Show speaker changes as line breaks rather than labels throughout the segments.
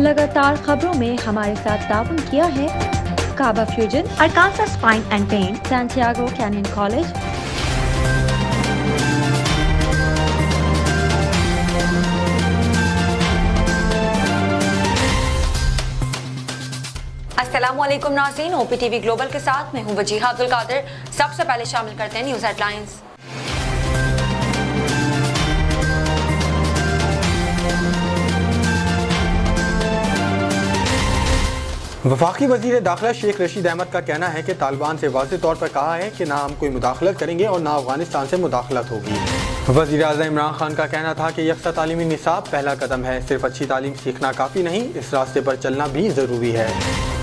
लगातार खबरों में हमारे साथ ताउन किया है काबा fusion,
Arkansas Spine and Pain,
Santiago canyon college,
अस्सलामुअलैकुम नाज़रीन, OPTV ग्लोबल के साथ मैं हूं वजीहा अब्दुल कादिर। सबसे पहले शामिल करते हैं न्यूज़ हेडलाइंस।
वफाकी वज़ीर दाखिला शेख रशीद अहमद का कहना है कि तालिबान से वाज़ेह तौर पर कहा है कि ना हम कोई मुदाखलत करेंगे और ना अफगानिस्तान से मुदाखलत होगी। वज़ीर आज़म इमरान खान का कहना था कि यकसा तालीमी निसाब पहला कदम है, सिर्फ अच्छी तालीम सीखना काफ़ी नहीं, इस रास्ते पर चलना भी ज़रूरी है।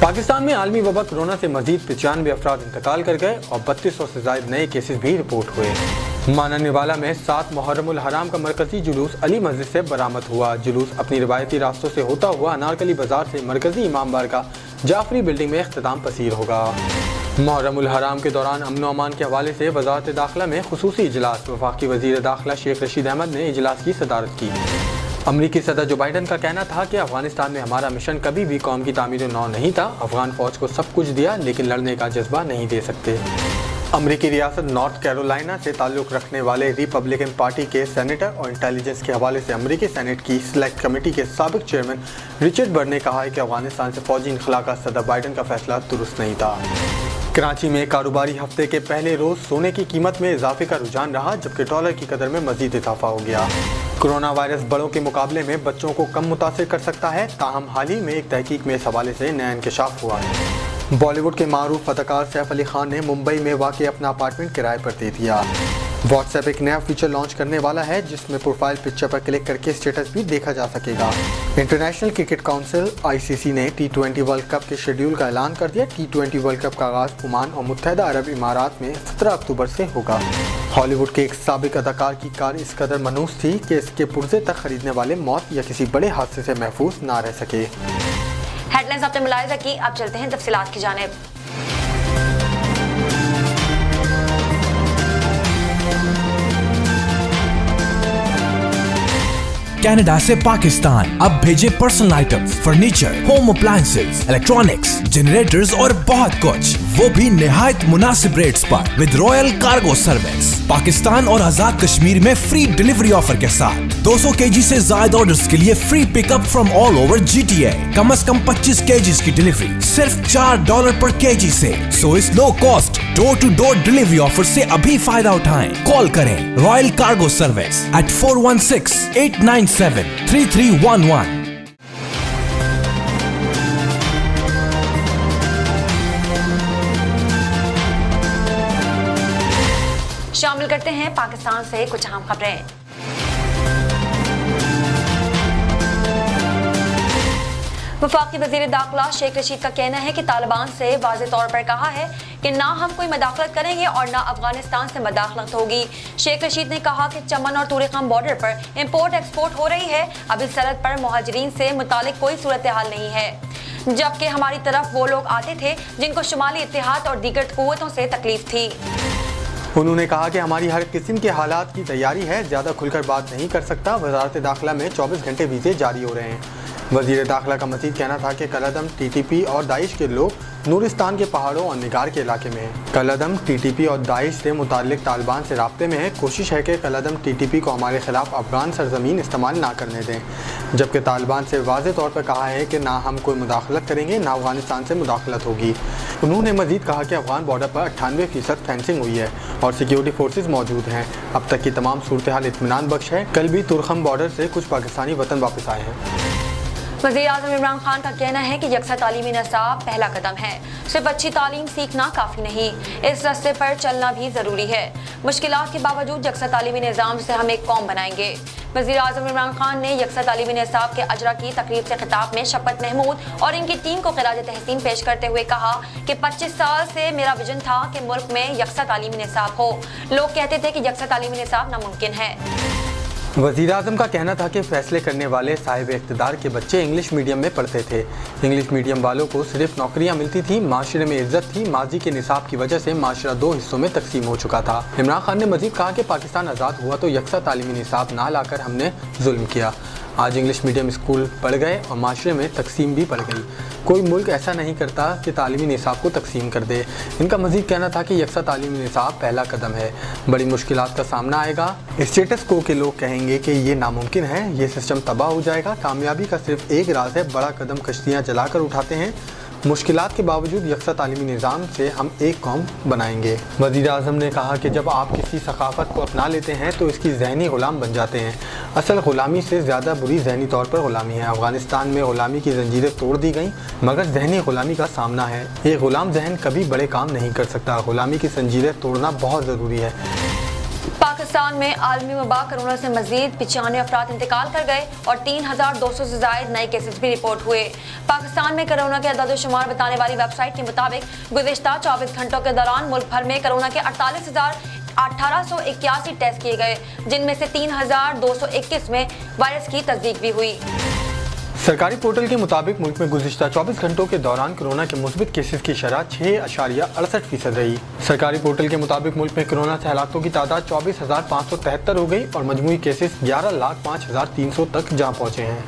पाकिस्तान में आलमी वबा कोरोना से मजीद 95 अफराद इंतकाल कर गए और 3200 से ज़ायद नए केसेस भी रिपोर्ट हुए। माना निवाला में 7 मुहर्रमुल हराम का मरकजी जुलूस अली मस्जिद से बरामद हुआ। जुलूस अपनी रिवायती रास्तों से होता हुआ अनारकली बाजार से मरकजी इमाम बारगाह जाफरी बिल्डिंग में इख्तिताम पसीर होगा। मुहर्रमुल हराम के दौरान अमन अमान के हवाले से वज़ारत दाखिला में खुसूसी इजलास। वफाकी वज़ीर दाखिला शेख रशीद अहमद ने इजलास की सदारत की। अमरीकी सदर जो बाइडन का कहना था कि अफगानिस्तान में हमारा मिशन कभी भी कौम की तामीर नौ नहीं था, अफगान फौज को सब कुछ दिया लेकिन लड़ने का जज्बा नहीं दे सकते। अमरीकी रियासत नॉर्थ कैरोलिना से ताल्लुक़ रखने वाले रिपब्लिकन पार्टी के सेनेटर और इंटेलिजेंस के हवाले से अमरीकी सेनेट की सिलेक्ट कमेटी के साबिक चेयरमैन रिचर्ड बर्र ने कहा है कि अफगानिस्तान से फौजी इनखला का सदर बाइडन का फैसला दुरुस्त नहीं था। कराची में कारोबारी हफ्ते के पहले रोज सोने की कीमत में इजाफे का रुझान रहा, जबकि डॉलर की कदर में मजीद इजाफा हो गया। कोरोना वायरस बड़ों के मुकाबले में बच्चों को कम मुतासिर कर सकता है, ताहम हाल ही में एक तहकीक में इस हवाले से नया इंकशाफ हुआ है। बॉलीवुड के मारूफ अदाकार सैफ अली खान ने मुंबई में वाक़ अपना अपार्टमेंट किराए पर दे दिया। व्हाट्सएप एक नया फीचर लॉन्च करने वाला है जिसमें प्रोफाइल पिक्चर पर क्लिक करके स्टेटस भी देखा जा सकेगा। इंटरनेशनल क्रिकेट काउंसिल ICC ने T20 वर्ल्ड कप के शेड्यूल का ऐलान कर दिया। T20 वर्ल्ड कप का आगाज ओमान और मुत्तहदा अरब इमारात में 17 अक्टूबर से होगा। हॉलीवुड के एक साबिक अदाकार की कार इस कदर मनहूस थी कि इसके पुर्जे तक खरीदने वाले मौत या किसी बड़े हादसे से महफूज ना रह सके।
हेडलाइंस आपने मुलाहिजा की, अब चलते हैं तफसीलात की जानिब।
कनाडा से पाकिस्तान अब भेजे personal items, furniture, home appliances, electronics, generators और बहुत कुछ, वो भी निहायत मुनासिब रेट्स पर with royal cargo service. Pakistan और आजाद कश्मीर में फ्री डिलीवरी ऑफर के साथ 200 kg से ज्यादा ऑर्डर्स के लिए free pickup from all over GTA। कम से कम 25 kg की डिलीवरी सिर्फ $4 पर kg से। सो इस low cost door to door delivery offer से अभी फायदा उठाएं। कॉल करें रॉयल कार्गो सर्विस at 416-897-3311।
शामिल करते हैं पाकिस्तान से कुछ अहम खबरें। वफाकी वज़ीर दाखिला शेख रशीद का कहना है कि तालिबान से वाज़ेह तौर पर कहा है कि ना हम कोई मदाखलत करेंगे और ना अफगानिस्तान से मदाखलत होगी। शेख रशीद ने कहा कि चमन और तूरिक़म बॉर्डर पर इंपोर्ट एक्सपोर्ट हो रही है, अभी सरहद पर मुहाजिरीन से मुतालिक कोई सूरत हाल नहीं है, जबकि हमारी तरफ वो लोग आते थे जिनको शुमाली इत्तेहाद और दीगर क़ुव्वतों से तकलीफ थी।
उन्होंने कहा कि हमारी हर किस्म के हालात की तैयारी है, ज़्यादा खुलकर बात नहीं कर सकता। वज़ारत दाखिला में 24 घंटे वीज़े जारी हो रहे हैं। वज़ीर दाखिला का मज़ीद कहना था कि कलअदम TTP और दाइश के लोग नूरिस्तान के पहाड़ों और निगार के इलाके में हैं। कलअदम TTP और दाइश से मुताल्लिक तालिबान से राब्ते में है। कोशिश है कि कलअदम TTP को हमारे खिलाफ अफगान सरजमीन इस्तेमाल ना करने दें, जबकि तालिबान से वाज़ेह तौर पर कहा है कि ना हम कोई मुदाखलत करेंगे ना अफगानिस्तान से मुदाखलत होगी। उन्होंने मज़ीद कहा कि अफगान बॉर्डर पर 98% फेंसिंग हुई है और सिक्योरिटी फोर्सेज मौजूद हैं। अब तक की तमाम सूरत हाल इत्मीनान बख्श है। कल भी तुरखम बॉर्डर से कुछ पाकिस्तानी वतन वापस आए हैं।
वज़ीर आज़म इमरान खान का कहना है कि यकसा तालीमी निसाब पहला कदम है, सिर्फ अच्छी तालीम सीखना काफ़ी नहीं, इस रास्ते पर चलना भी ज़रूरी है। मुश्किलात के बावजूद यकसा तालीमी निज़ाम से हम एक कौम बनाएंगे। वज़ीर आज़म इमरान खान ने यकसा तालीमी निसाब के अजरा की तकरीब से खिताब में शफ़क़त महमूद और इनकी टीम को ख़िराज तहसीन पेश करते हुए कहा कि 25 साल से मेरा विजन था कि मुल्क में यकसा तालीमी निसाब हो। लोग कहते थे कि यकसा तालीमी निसाब नामुमकिन है।
वज़ीर आज़म का कहना था कि फैसले करने वाले साहिब इक़्तिदार के बच्चे इंग्लिश मीडियम में पढ़ते थे। इंग्लिश मीडियम वालों को सिर्फ नौकरियां मिलती थी, माशरे में इज्जत थी। माजी के निसाब की वजह से माशरा 2 हिस्सों में तकसीम हो चुका था। इमरान खान ने मजीद कहा कि पाकिस्तान आज़ाद हुआ तो यकसा तालीमी निसाब ना लाकर हमने जुल्म किया। आज इंग्लिश मीडियम स्कूल बढ़ गए और माशरे में तकसीम भी बढ़ गई। कोई मुल्क ऐसा नहीं करता कि तालीमी निसाब को तकसीम कर दे। इनका मज़ीद कहना था कि यकसा तालीमी निसाब पहला कदम है, बड़ी मुश्किलात का सामना आएगा। स्टेटस को के लोग कहेंगे कि ये नामुमकिन है, ये सिस्टम तबाह हो जाएगा। कामयाबी का सिर्फ एक राज है, बड़ा कदम कश्तियाँ चलाकर उठाते हैं। मुश्किलात के बावजूद यकसा तालीमी निज़ाम से हम एक कौम बनाएंगे। वज़ीर आज़म ने कहा कि जब आप किसी सकाफ़त को अपना लेते हैं तो इसकी ज़हनी ग़ुलाम बन जाते हैं। असल ग़ुलामी से ज़्यादा बुरी ज़हनी तौर पर ग़ुलामी है। अफ़गानिस्तान में ग़ुलामी की ज़ंजीरें तोड़ दी गईं, मगर ज़हनी ग़ुलामी का सामना है। ये ग़ुलाम ज़हन कभी बड़े काम नहीं कर सकता। ग़ुलामी की ज़ंजीरें तोड़ना बहुत ज़रूरी है।
पाकिस्तान में आलमी वबा कोरोना से मजीद 95 अफराद इंतकाल कर गए और 3200 से जायद नए केसेस भी रिपोर्ट हुए। पाकिस्तान में कोरोना के अदाद-ओ-शुमार बताने वाली वेबसाइट के मुताबिक गुज़िश्ता 24 घंटों के दौरान मुल्क भर में कोरोना के 48,1881 टेस्ट किए गए, जिनमें से 3221 में वायरस की तस्दीक भी हुई।
सरकारी पोर्टल के मुताबिक मुल्क में गुज़िश्ता 24 घंटों के दौरान कोरोना के मुस्बित केसेस की शरह 6.68% रही। सरकारी पोर्टल के मुताबिक मुल्क में कोरोना से हलाकों की तादाद 24,573 हो गई और मजमूई केसेस 11,05,300 तक जा पहुँचे हैं।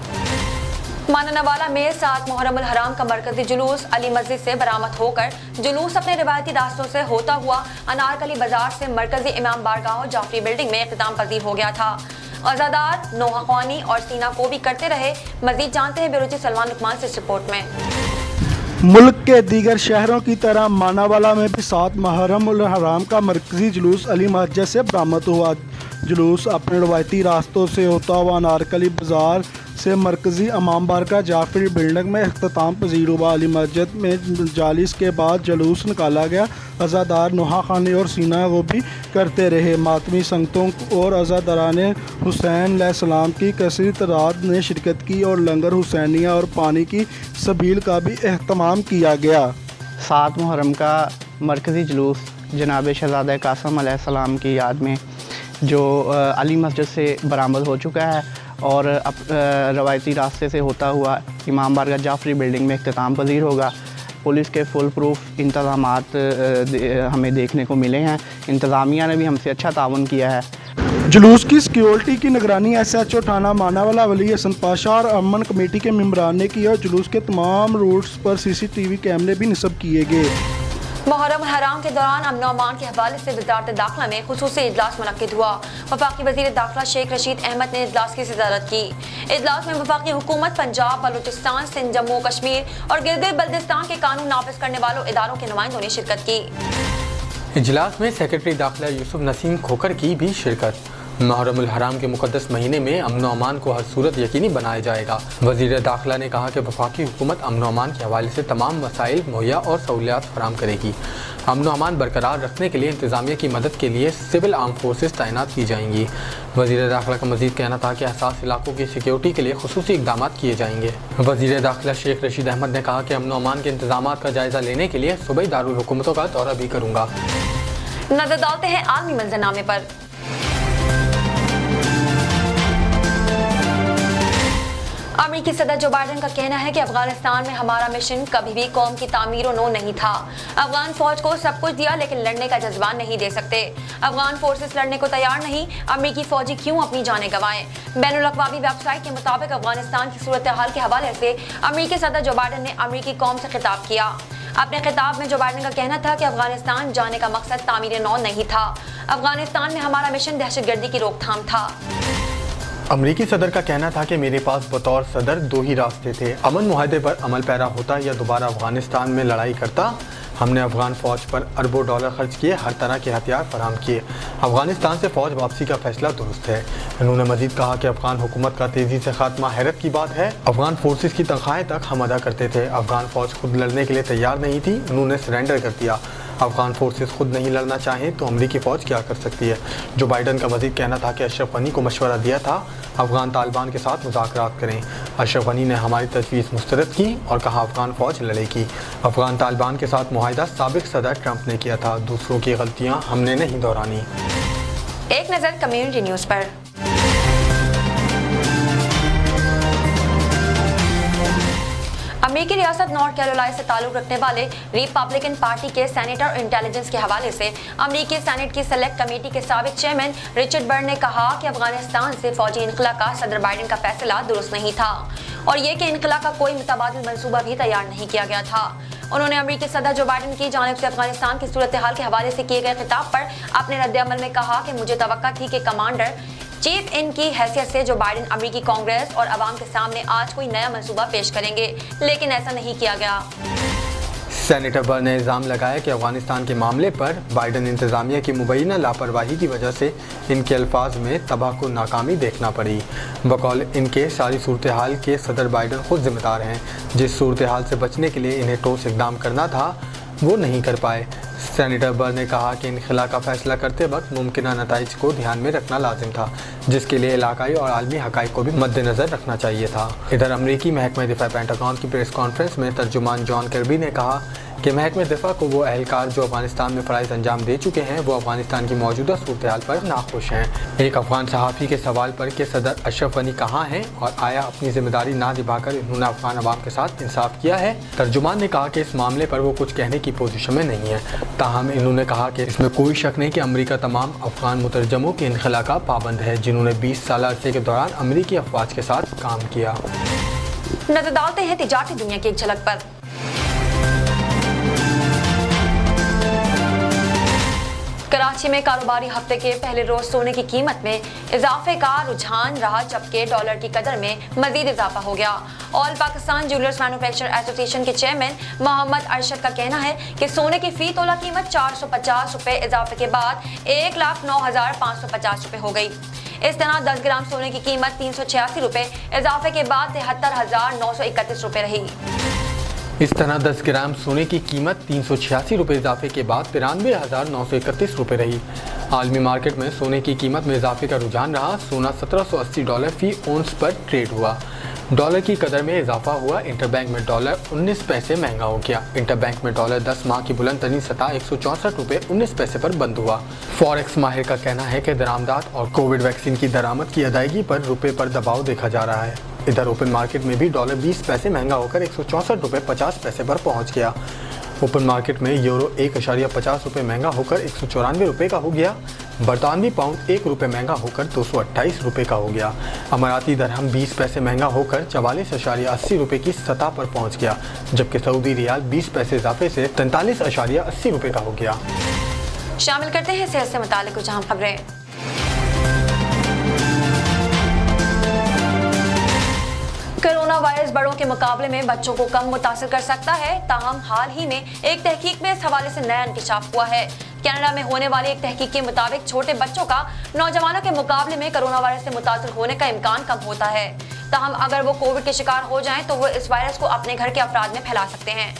माननावाला में 7 मुहर्रम उल हराम का मरकजी जुलूस अली मस्जिद से बरामद होकर जुलूस अपने रिवायती रास्तों से होता हुआ अनारकली बाजार से मरकजी इमाम बारगाह जाफरी बिल्डिंग में इख्तिताम पजीर हो गया था। अज़ादार नोहा ख्वानी और सीना को भी करते रहे। मजीद जानते हैं बेरोची सलमान लुकमान से इस रिपोर्ट में।
मुल्क के दीगर शहरों की तरह मानावाला में भी 7 मुहर्रम उल हराम का मरकजी जुलूस अली मस्जिद से बरामद हुआ। जुलूस अपने रवायती रास्तों से होता हुआ अनारकली बाजार से मरकजी इमाम बारगाह जाफरी बिल्डिंग में इख्तिताम पजीर हुआ। अली मस्जिद में जालिस के बाद जुलूस निकाला गया। अज़ादार नोहा खानी और सीना वो भी करते रहे। मातमी संगतों और अज़ादारान हुसैन अलैहिस्सलाम की कसीर तादाद ने शिरकत की और लंगर हुसैनिया और पानी की सबील का भी एहतमाम किया गया।
7 मुहर्रम का मरकज़ी जुलूस जनाब शहज़ादा कासिम अलैहिस्सलाम की याद में जो अली मस्जिद से बरामद हो चुका है और रवायती रास्ते से होता हुआ इमाम बारगाह जाफरी बिल्डिंग में इख्तिताम पजीर होगा। पुलिस के फुल प्रूफ इंतज़ामात हमें देखने को मिले हैं। इंतज़ामिया ने भी हमसे अच्छा ताउन किया है।
जुलूस की सिक्योरिटी की निगरानी SHO थाना मानावाला वली हसन पाशा और अमन कमेटी के मेम्बरान ने की और जुलूस के तमाम रूट्स पर CCTV कैमरे भी नस्ब किए गए।
मुहर्रम उल हराम के दौरान अमन अमान के हवाले से वज़ारत दाखिला में खुसूसी इजलास मुनक्किद हुआ। वफाकी वज़ीर दाखिला शेख रशीद अहमद ने इजलास की सदारत की। इजलास में वफाकी हुकूमत, पंजाब, बलूचिस्तान, सिंध, जम्मू कश्मीर और गिलगित बल्तिस्तान के कानून नाफिज करने वालों इदारों के नुमाइंदों ने शिरकत की।
इजलास में सेक्रेटरी दाखिला यूसुफ नसीम खोखर की भी शिरकत। मुहर्रम उल हराम के मुक़द्दस महीने में अमन अमान को हर सूरत यकीनी बनाया जाएगा। वज़ीर दाखिला ने कहा कि वफाकी हुकूमत अमन अमान के हवाले से तमाम वसाइल मुहैया और सहूलियात फराहम करेगी। अमन अमान बरकरार रखने के लिए इंतज़ामिया की मदद के लिए सिविल आर्म फोर्सेस तैनात की जाएंगी। वज़ीर दाखिला का मज़ीद कहना था कि हसास इलाकों की सिक्योरिटी के लिए खुसूसी इक़दाम किए जाएंगे। वज़ीर दाखिला शेख रशीद अहमद ने कहा कि अमन अमान के इंतज़ामात का जायज़ा लेने के लिए सूबाई दारुल हुकूमतों का दौरा भी करूँगा।
नजर डालते हैं आलमी मंजरनामे पर। अमेरिकी सदर जो बाइडन का कहना है कि अफगानिस्तान में हमारा मिशन कभी भी कौम की तामीर नो नहीं था। अफगान फौज को सब कुछ दिया लेकिन लड़ने का जज्बा नहीं दे सकते। अफगान फोर्सेस लड़ने को तैयार नहीं, अमेरिकी फौजी क्यों अपनी जानें गंवाएं। बैनुल अक़वामी वेबसाइट के मुताबिक अफगानिस्तान की सूरत हाल के हवाले से अमेरिकी सदर जो बाइडन ने अमेरिकी कौम से खिताब किया। अपने खिताब में जो बाइडन का कहना था कि अफगानिस्तान जाने का मकसद तामीर नौ नहीं था। अफगानिस्तान में हमारा मिशन दहशतगर्दी की रोकथाम था।
अमरीकी सदर का कहना था कि मेरे पास बतौर सदर 2 ही रास्ते थे, अमन मुआहदे पर अमल पैरा होता या दोबारा अफगानिस्तान में लड़ाई करता। हमने अफगान फ़ौज पर अरबों डॉलर खर्च किए, हर तरह के हथियार फराहम किए। अफगानिस्तान से फ़ौज वापसी का फैसला दुरुस्त है। उन्होंने मजीद कहा कि अफगान हुकूमत का तेज़ी से खात्मा हैरत की बात है। अफगान फोर्सेस की तनख्वाहें तक हम अदा करते थे। अफगान फ़ौज खुद लड़ने के लिए तैयार नहीं थी, उन्होंने सरेंडर कर दिया। अफगान फोर्सेस खुद नहीं लड़ना चाहें तो अमरीकी फ़ौज क्या कर सकती है। जो बाइडन का मजीद कहना था कि अशरफ गनी को मशवरा दिया था अफगान तालिबान के साथ मुज़ाकरात करें। अशरफ गनी ने हमारी तजवीज़ मुस्तरद की और कहा अफगान फ़ौज लड़ेगी। अफगान तालिबान के साथ मुआहिदा साबिक़ सदर ट्रंप ने किया था, दूसरों की गलतियाँ हमने नहीं दोहरानी।
एक नज़र कम्युनिटी न्यूज़ पर। अमेरिकी रियासत नॉर्थ कैरोलिना से ताल्लुक रखने वाले रिपब्लिकन पार्टी के सेनेटर और इंटेलिजेंस के हवाले से अमेरिकी सेनेट की सेलेक्ट कमेटी के साबिक चेयरमैन रिचर्ड बर्न ने कहा कि अफगानिस्तान से फौजी इनखला का सदर बाइडेन का फैसला दुरुस्त नहीं था और ये कि इनखला का कोई मुतबादिल मंसूबा भी तैयार नहीं किया गया था। उन्होंने अमेरिकी सदर जो बाइडेन की जानिब से अफगानिस्तान की सूरत हाल के हवाले से किए गए खिताब पर अपने रद्द-ए-अमल में कहा कि मुझे तवक्का थी कि कमांडर चीफ इन की हैसियत से जो बाइडेन अमेरिकी कांग्रेस और अवाम के सामने आज कोई नया मंसूबा पेश करेंगे, लेकिन ऐसा नहीं किया गया।
सेनेटर बर्न ने इल्ज़ाम लगाया कि अफगानिस्तान के मामले पर बाइडेन इंतज़ामिया की मुबैना लापरवाही की वजह से इनके अल्फाज में तबाह को नाकामी देखना पड़ी। बकौल इनके सारी सूरत हाल के सदर बाइडेन खुद जिम्मेदार हैं। जिस सूरत हाल से बचने के लिए इन्हें ठोस इक़दाम करना था वो नहीं कर पाए। सेनेटर बर्न ने कहा कि इनखला का फैसला करते वक्त मुमकिना नताइज को ध्यान में रखना लाजिम था, जिसके लिए इलाकाई और आलमी हक़ाइक़ को भी मद्देनज़र रखना चाहिए था। इधर अमरीकी महकमा दिफ़ा पेंटागन की प्रेस कॉन्फ्रेंस में तर्जुमान जॉन कर्बी ने कहा कि महकमा दिफ़ा को वो अहलकार जो अफगानिस्तान में फ़राइज़ अंजाम दे चुके हैं वो अफगानिस्तान की मौजूदा सूरत हाल पर नाखुश हैं। एक अफगान सहाफ़ी के सवाल पर कि सदर अशरफ गनी कहाँ हैं और आया अपनी ज़िम्मेदारी ना निभाकर इन्होंने अफगान अवाम के साथ इंसाफ किया है, तर्जुमान ने कहा कि इस मामले पर वो कुछ कहने की पोजीशन में नहीं है। ताहम इन्होंने कहा कि इसमें कोई शक नहीं कि अमरीका तमाम अफगान मुतरजमों के इनखला का पाबंद है जिन्होंने 20 साल अरसे के दौरान अमरीकी अफवाज के साथ काम किया।
नजर डालते हैं तिजारती दुनिया की एक झलक पर। कराची में कारोबारी हफ्ते के पहले रोज सोने की कीमत में इजाफे का रुझान रहा, जबकि डॉलर की कदर में मजीद इजाफा हो गया। All Pakistan jewellers manufacture association के चेयरमैन मोहम्मद अरशद का कहना है कि सोने की फी तोला कीमत 450 रुपए इजाफे के बाद 1,09,550 रुपए हो गई। इस तरह 10 ग्राम सोने की कीमत 386 रुपए इजाफे के बाद 73,931 रुपए रही।
इस तरह 10 ग्राम सोने की कीमत 386 रुपये इजाफे के बाद 93,931 रुपये रही। आलमी मार्केट में सोने की कीमत में इजाफे का रुझान रहा। सोना $1780 फी औंस पर ट्रेड हुआ। डॉलर की कदर में इजाफा हुआ। इंटरबैंक में डॉलर 19 पैसे महंगा हो गया। इंटरबैंक में डॉलर 10 माह की बुलंद तरीन सतह 164 रुपये 19 पैसे पर बंद हुआ। फॉरेक्स माहिर का कहना है कि दरामदात और कोविड वैक्सीन की दरामद की अदायगी पर रुपये पर दबाव देखा जा रहा है। इधर ओपन मार्केट में भी डॉलर 20 पैसे महंगा होकर 164 रुपये 50 पैसे पर पहुंच गया। ओपन मार्केट में यूरो 1.50 रुपये महंगा होकर 194 रुपये का हो गया। बरतानवी पाउंड 1 रुपये महंगा होकर 228 रुपये का हो गया। अमाराती दरहम 20 पैसे महंगा होकर 44.80 रुपये की सतह पर पहुंच गया, जबकि सऊदी रियाल 20 पैसे इजाफे से 43.80 रुपये का हो गया।
शामिल करते हैं सेहत से मुताल्लिक कुछ अहम खबरें। कोरोना वायरस बड़ों के मुकाबले में बच्चों को कम मुतासिर कर सकता है। ताहम हाल ही में एक तहकीक में इस हवाले से नया इंकशाफ हुआ है। कनाडा में होने वाली एक तहकीक के मुताबिक छोटे बच्चों का नौजवानों के मुकाबले में कोरोना वायरस से मुतासिर होने का इम्कान कम होता है। ताहम अगर वो कोविड के शिकार हो जाएं तो वो इस वायरस को अपने घर के अफराद में फैला सकते हैं।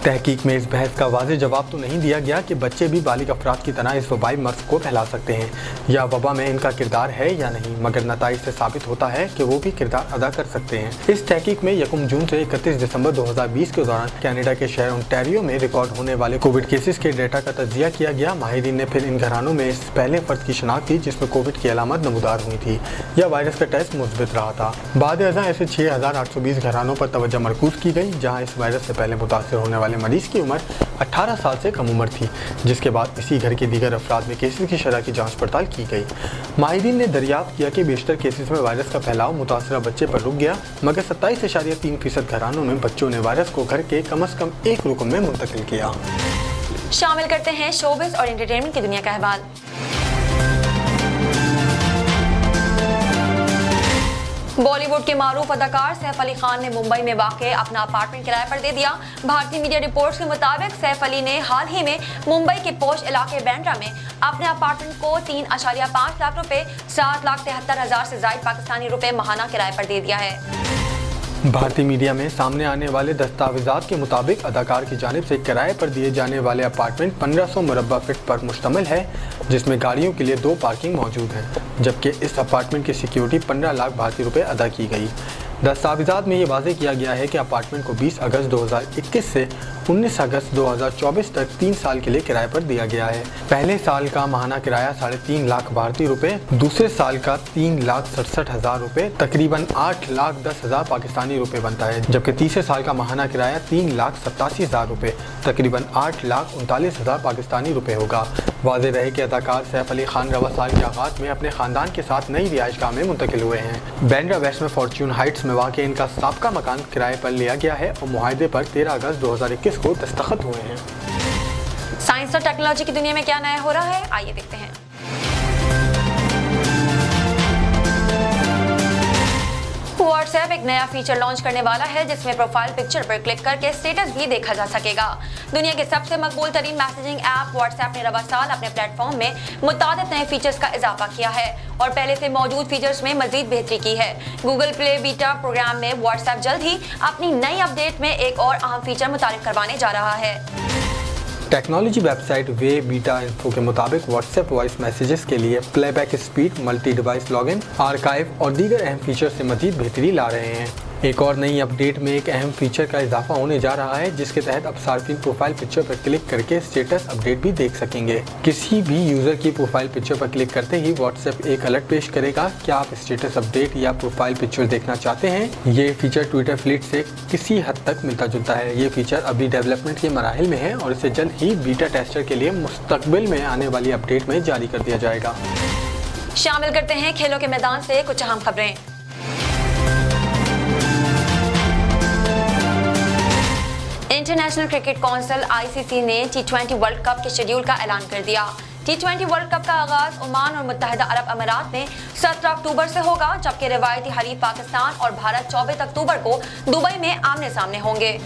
तहकीक में इस बहस का वाज़ेह जवाब तो नहीं दिया गया कि बच्चे भी बालिग अफराद की तरह इस वबाई मर्ज को फैला सकते हैं या वबा में इनका किरदार है या नहीं, मगर नताइज से साबित होता है कि वो भी किरदार अदा कर सकते हैं। इस तहकीक में 1 जून से 31 दिसंबर 2020 के दौरान कनाडा के शहर ओंटारियो में रिकॉर्ड होने वाले कोविड केसेस के डेटा का तज्जिया किया गया। माहिरीन ने फिर इन घरानों में इस पहले फर्द की शनाख्त की जिसमें कोविड की अलामत नमूदार हुई थी या वायरस का टेस्ट मुस्बित रहा था। बाद ऐसे 6,820 घरानों पर तवज्जो मरकूज की गई जहाँ इस वायरस से पहले मुतासर होने वाले मरीज की उम्र 18 साल से कम उम्र थी, जिसके बाद इसी घर के दीगर अफराद में केसेस की शरह की जांच पड़ताल की गई। माहिरीन ने दरियाफ्त किया कि बेशतर केसेस में वायरस का फैलाव मुतासरा बच्चे पर रुक गया, मगर 27.3% घरानों में बच्चों ने वायरस को घर के कम से कम एक रुकन में मुंतकिल किया।
शामिल करते हैं शोबिज़ और एंटरटेनमेंट की दुनिया का अहवाल। बॉलीवुड के मारूफ अदाकार सैफ अली खान ने मुंबई में वाक़ अपना अपार्टमेंट किराए पर दे दिया। भारतीय मीडिया रिपोर्ट्स के मुताबिक सैफ अली ने हाल ही में मुंबई के पोश इलाके बैंड्रा में अपने अपार्टमेंट को 3.5 लाख रुपए 7,73,000 से ज़ायद पाकिस्तानी रुपए माहाना किराए पर दे दिया है।
भारतीय मीडिया में सामने आने वाले दस्तावेजात के मुताबिक अदाकार की जानिब से किराए पर दिए जाने वाले अपार्टमेंट 1500 मुरब्बा फीट पर मुश्तमिल है, जिसमें गाड़ियों के लिए 2 पार्किंग मौजूद हैं, जबकि इस अपार्टमेंट की सिक्योरिटी 15 लाख भारतीय रुपये अदा की गई। दस्तावेजात में ये वाज़ेह किया गया है कि अपार्टमेंट को 20 अगस्त 2021 से 19 अगस्त 2024 तक 3 साल के लिए किराए पर दिया गया है। पहले साल का माहाना किराया 3.5 लाख भारतीय रुपए, दूसरे साल का 3,67,000 रुपए, तकरीबन 8,10,000 पाकिस्तानी रुपए बनता है, जबकि तीसरे साल का माहाना किराया 3,87,000 रुपए, तकरीबन 8,39,000 पाकिस्तानी रुपए होगा। वाज़ेह रहे कि अदाकार सैफ अली खान रवा साल के आगाज़ में अपने ख़ानदान के साथ नई रिहाइशगाह में मुंतकिल हुए हैं। बैंड्रा वेस्ट में फॉर्च्यून हाइट्स में वाक़ इनका साबका मकान किराए पर लिया गया है और मुआहदे पर 13 अगस्त 2021 को दस्तखत हुए हैं।
साइंस और टेक्नोलॉजी की दुनिया में क्या नया हो रहा है, आइए देखते हैं। व्हाट्सएप एक नया फीचर लॉन्च करने वाला है जिसमें प्रोफाइल पिक्चर पर क्लिक करके स्टेटस भी देखा जा सकेगा। दुनिया के सबसे मकबूल तरीन मैसेजिंग ऐप व्हाट्सएप ने रवा साल अपने प्लेटफॉर्म में मुतादिद नए फीचर्स का इजाफा किया है और पहले से मौजूद फीचर्स में मजीद बेहतरी की है। गूगल प्ले बीटा प्रोग्राम में व्हाट्सएप जल्द ही अपनी नई अपडेट में एक और अहम फीचर मुतारिफ करवाने जा रहा है।
टेक्नोलॉजी वेबसाइट वे बीटा इन्फो के मुताबिक व्हाट्सएप वॉइस मैसेजेस के लिए playback speed, multi device login, archive और दीगर अहम फीचर से मजीद बेहतरी ला रहे हैं। एक और नई अपडेट में एक अहम फीचर का इजाफा होने जा रहा है जिसके तहत अब सार्फिन प्रोफाइल पिक्चर पर क्लिक करके स्टेटस अपडेट भी देख सकेंगे। किसी भी यूज़र की प्रोफाइल पिक्चर पर क्लिक करते ही व्हाट्सएप एक अलर्ट पेश करेगा कि आप स्टेटस अपडेट या प्रोफाइल पिक्चर देखना चाहते हैं। ये फीचर ट्विटर फ्लीट से किसी हद तक मिलता जुलता है। ये फीचर अभी डेवलपमेंट के मराहिल में है और इसे जल्द ही बीटा टेस्टर के लिए मुस्तकबिल में आने वाली अपडेट में जारी कर दिया जाएगा।
शामिल करते हैं खेलों के मैदान से कुछ अहम खबरें। इंटरनेशनल क्रिकेट काउंसिल ICC ने T20 वर्ल्ड कप के शेड्यूल का ऐलान कर दिया। T20 वर्ल्ड कप का आगाज ओमान और मुत्तहिदा अरब अमीरात में 17 अक्टूबर से होगा, जबकि रिवायती हरीफ पाकिस्तान और भारत 24 अक्टूबर को दुबई में आमने सामने होंगे।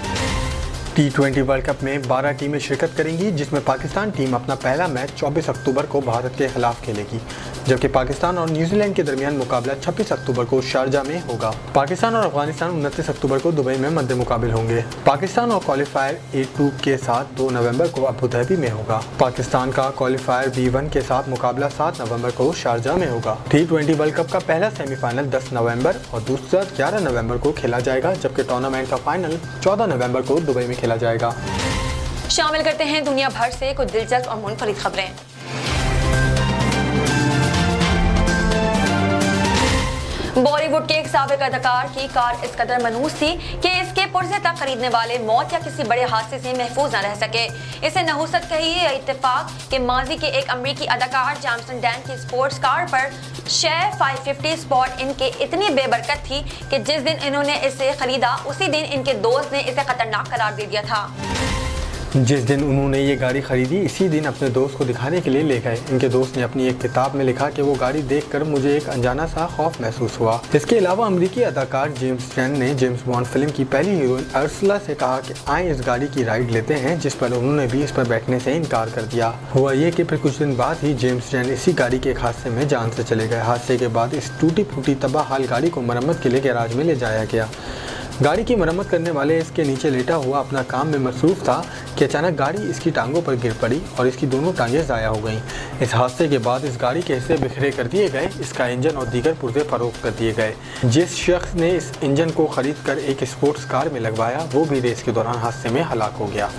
T20 वर्ल्ड कप में 12 टीमें शिरकत करेंगी, जिसमें पाकिस्तान टीम अपना पहला मैच 24 अक्टूबर को भारत के खिलाफ खेलेगी, जबकि पाकिस्तान और न्यूजीलैंड के दरमियान मुकाबला 26 अक्टूबर को शारजा में होगा। पाकिस्तान और अफगानिस्तान 29 अक्टूबर को दुबई में मद्दे मुकाबिल होंगे। पाकिस्तान और क्वालिफायर A2 के साथ 2 नवंबर को अबू धाबी में होगा। पाकिस्तान का क्वालिफायर B1 के साथ मुकाबला 7 नवंबर को शारजा में होगा। T20 वर्ल्ड कप का पहला सेमीफाइनल 10 नवंबर और दूसरा 11 नवंबर को खेला जाएगा, जबकि टूर्नामेंट का फाइनल 14 नवंबर को दुबई में खेला जाएगा।
शामिल करते हैं दुनिया भर से कुछ दिलचस्प और मुनफरिद खबरें। बॉलीवुड के एक साबिक अदाकार की कार इस कदर मनहूस थी कि इसके पुर्जे तक खरीदने वाले मौत या किसी बड़े हादसे से महफूज न रह सके। इसे नहुसत कही है इत्तेफाक कि माजी के एक अमरीकी अदाकार जैमसन डैन की स्पोर्ट्स कार पर शेयर 550 स्पॉट इनके इतनी बेबरकत थी कि जिस दिन इन्होंने इसे खरीदा उसी दिन इनके दोस्त ने इसे खतरनाक करार दे दिया था।
जिस दिन उन्होंने ये गाड़ी खरीदी इसी दिन अपने दोस्त को दिखाने के लिए ले गए। इनके दोस्त ने अपनी एक किताब में लिखा कि वो गाड़ी देखकर मुझे एक अनजाना सा खौफ महसूस हुआ। इसके अलावा अमेरिकी अदाकार जेम्स डैन ने जेम्स बॉन्ड फिल्म की पहली हीरोइन अर्सुला से कहा कि आए इस गाड़ी की राइड लेते हैं, जिस पर उन्होंने भी इस पर बैठने से इनकार कर दिया। हुआ ये कि फिर कुछ दिन बाद ही जेम्स डैन इसी गाड़ी के एक हादसे में जान से चले गए। हादसे के बाद इस टूटी फूटी तबाह हाल गाड़ी को मरम्मत के लिए गैराज में ले जाया गया। गाड़ी की मरम्मत करने वाले इसके नीचे लेटा हुआ अपना काम में मसरूफ़ था कि अचानक गाड़ी इसकी टांगों पर गिर पड़ी और इसकी दोनों टांगें ज़ाया हो गईं। इस हादसे के बाद इस गाड़ी के हिस्से बिखरे कर दिए गए, इसका इंजन और दीगर पुर्जे फरोख्त कर दिए गए। जिस शख्स ने इस इंजन को ख़रीद कर एक स्पोर्ट्स कार में लगवाया वो भी रेस के दौरान हादसे में हलाक हो गया।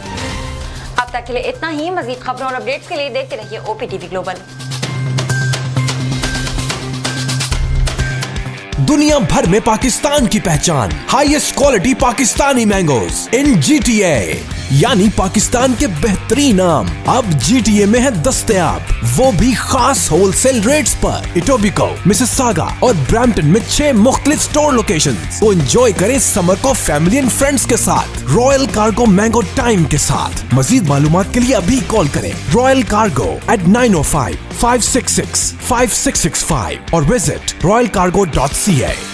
अब तक के लिए इतना ही। मज़ीद खबरों और अपडेट्स के लिए देखते रहिए OPTV ग्लोबल।
दुनिया भर में पाकिस्तान की पहचान, हाईएस्ट क्वालिटी पाकिस्तानी मैंगोज इन GTA, यानी पाकिस्तान के बेहतरीन आम अब GTA में है दस्तयाब, वो भी खास होलसेल रेट्स पर। इटोबिको, मिसिसागा और ब्रैम्पटन में 6 मुख्तलिफ स्टोर लोकेशंस। तो एंजॉय करें समर को फैमिली एंड फ्रेंड्स के साथ रॉयल कार्गो मैंगो टाइम के साथ। मजीद मालूमात के लिए अभी कॉल करें रॉयल कार्गो at 905-566-5665 और विजिट royalcargo.ca।